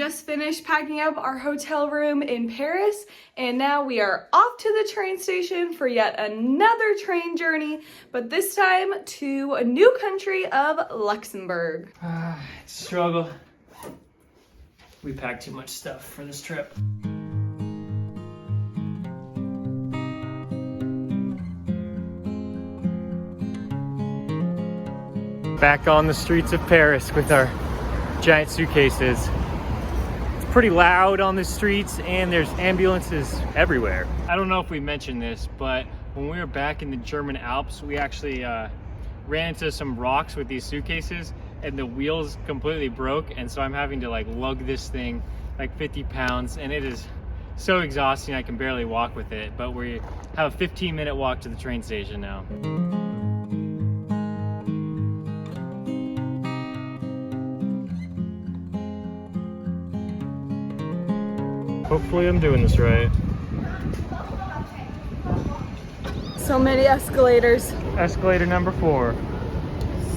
just finished packing up our hotel room in Paris, and now we are off to the train station for yet another train journey, but this time to a new country of Luxembourg. Struggle. We packed too much stuff for this trip. Back on the streets of Paris with our giant suitcases. It's pretty loud on the streets and there's ambulances everywhere. I don't know if we mentioned this, but when we were back in the German Alps, we actually ran into some rocks with these suitcases and the wheels completely broke, and so I'm having to like lug this thing like 50 pounds, and it is so exhausting I can barely walk with it, but we have a 15-minute walk to the train station now. Hopefully I'm doing this right. So many escalators. Escalator number 4.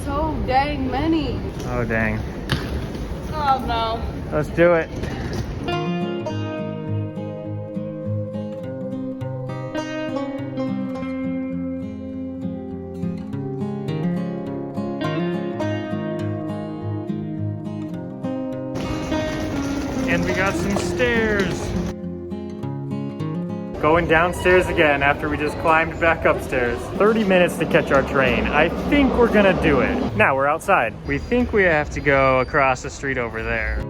So dang many. Oh dang. Oh no. Let's do it. And we got some stairs. Going downstairs again after we just climbed back upstairs. 30 minutes to catch our train. I think we're gonna do it. Now we're outside. We think we have to go across the street over there.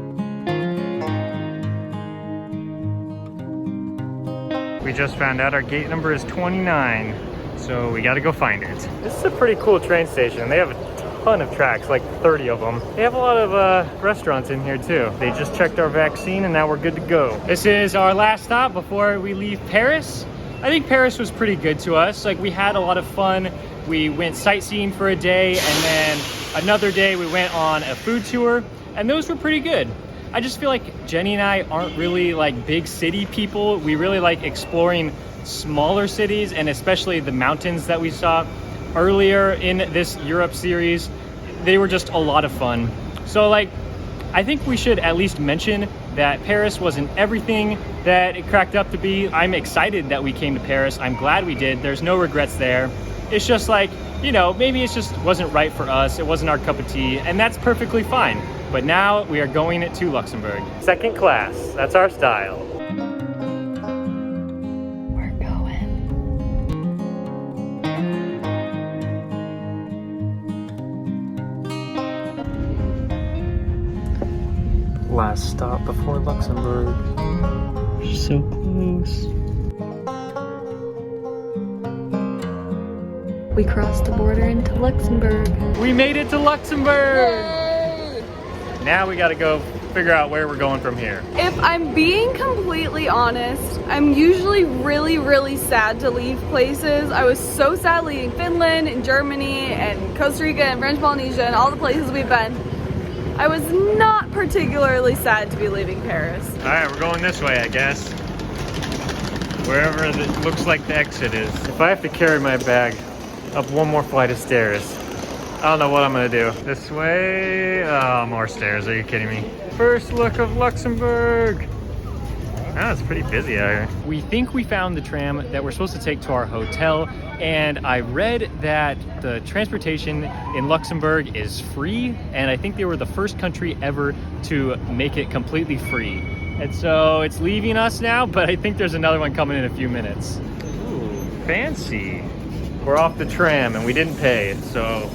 We just found out our gate number is 29, so we gotta go find it. This is a pretty cool train station. They have a ton of tracks, like 30 of them. They have a lot of restaurants in here too. They just checked our vaccine and now we're good to go. This is our last stop before we leave Paris. I think Paris was pretty good to us. Like, we had a lot of fun. We went sightseeing for a day, and then another day we went on a food tour, and those were pretty good. I just feel like Jenny and I aren't really like big city people. We really like exploring smaller cities, and especially the mountains that we saw earlier in this Europe series. They were just a lot of fun. So like, I think we should at least mention that Paris wasn't everything that it cracked up to be. I'm excited that we came to Paris. I'm glad we did. There's no regrets there. It's just like, you know, maybe it just wasn't right for us. It wasn't our cup of tea, and that's perfectly fine. But now we are going to Luxembourg. Second class, that's our style. Last stop before Luxembourg. We're so close. We crossed the border into Luxembourg. We made it to Luxembourg! Yay! Now we gotta go figure out where we're going from here. If I'm being completely honest, I'm usually really sad to leave places. I was so sad leaving Finland and Germany and Costa Rica and French Polynesia and all the places we've been. I was not particularly sad to be leaving Paris. All right, we're going this way, I guess. Wherever it looks like the exit is. If I have to carry my bag up one more flight of stairs, I don't know what I'm gonna do. This way, oh, more stairs, are you kidding me? First look of Luxembourg. Oh, it's pretty busy out here. We think we found the tram that we're supposed to take to our hotel, and I read that the transportation in Luxembourg is free, and I think they were the first country ever to make it completely free. And so it's leaving us now, but I think there's another one coming in a few minutes. Ooh, fancy. We're off the tram and we didn't pay, so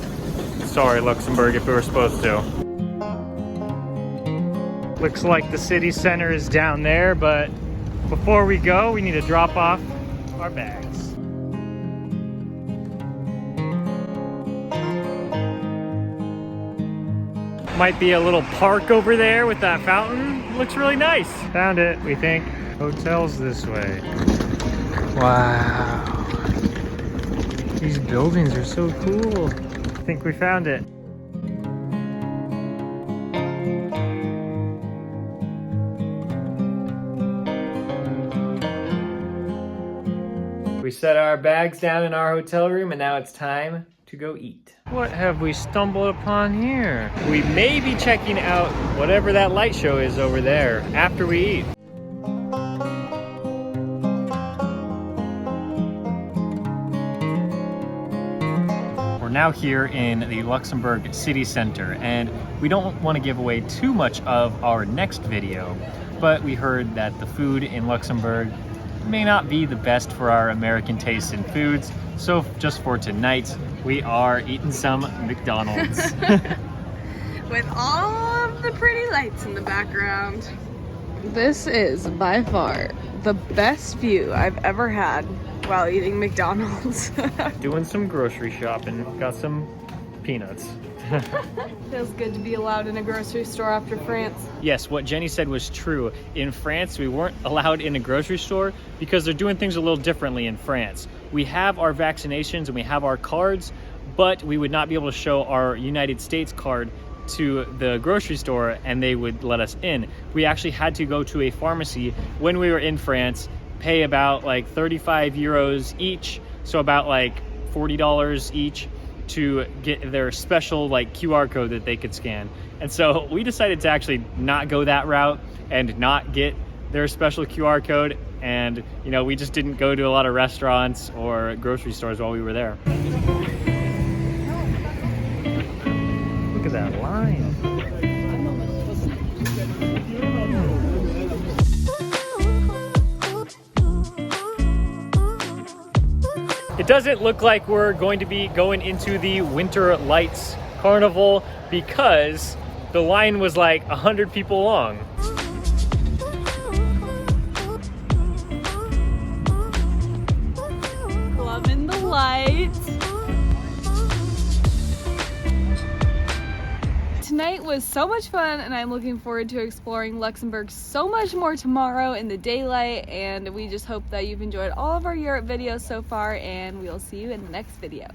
sorry Luxembourg if we were supposed to. Looks like the city center is down there, but before we go, we need to drop off our bags. Might be a little park over there with that fountain. Looks really nice. Found it, we think. Hotel's this way. Wow. These buildings are so cool. I think we found it. We set our bags down in our hotel room, and now it's time to go eat. What have we stumbled upon here? We may be checking out whatever that light show is over there after we eat. We're now here in the Luxembourg city center, and we don't want to give away too much of our next video, but we heard that the food in Luxembourg may not be the best for our American tastes in foods, so just for tonight, we are eating some McDonald's. With all of the pretty lights in the background. This is by far the best view I've ever had while eating McDonald's. Doing some grocery shopping, got some peanuts. Feels good to be allowed in a grocery store after France. Yes, what Jenny said was true. In France, we weren't allowed in a grocery store because they're doing things a little differently in France. We have our vaccinations and we have our cards, but we would not be able to show our United States card to the grocery store and they would let us in. We actually had to go to a pharmacy when we were in France, pay about like 35 euros each, so about like $40 each, to get their special like QR code that they could scan. And so we decided to actually not go that route and not get their special QR code. And you know, we just didn't go to a lot of restaurants or grocery stores while we were there. Look at that line. It doesn't look like we're going to be going into the Winter Lights Carnival because the line was like 100 people long. Loving the lights. Tonight was so much fun, and I'm looking forward to exploring Luxembourg so much more tomorrow in the daylight, and we just hope that you've enjoyed all of our Europe videos so far, and we'll see you in the next video.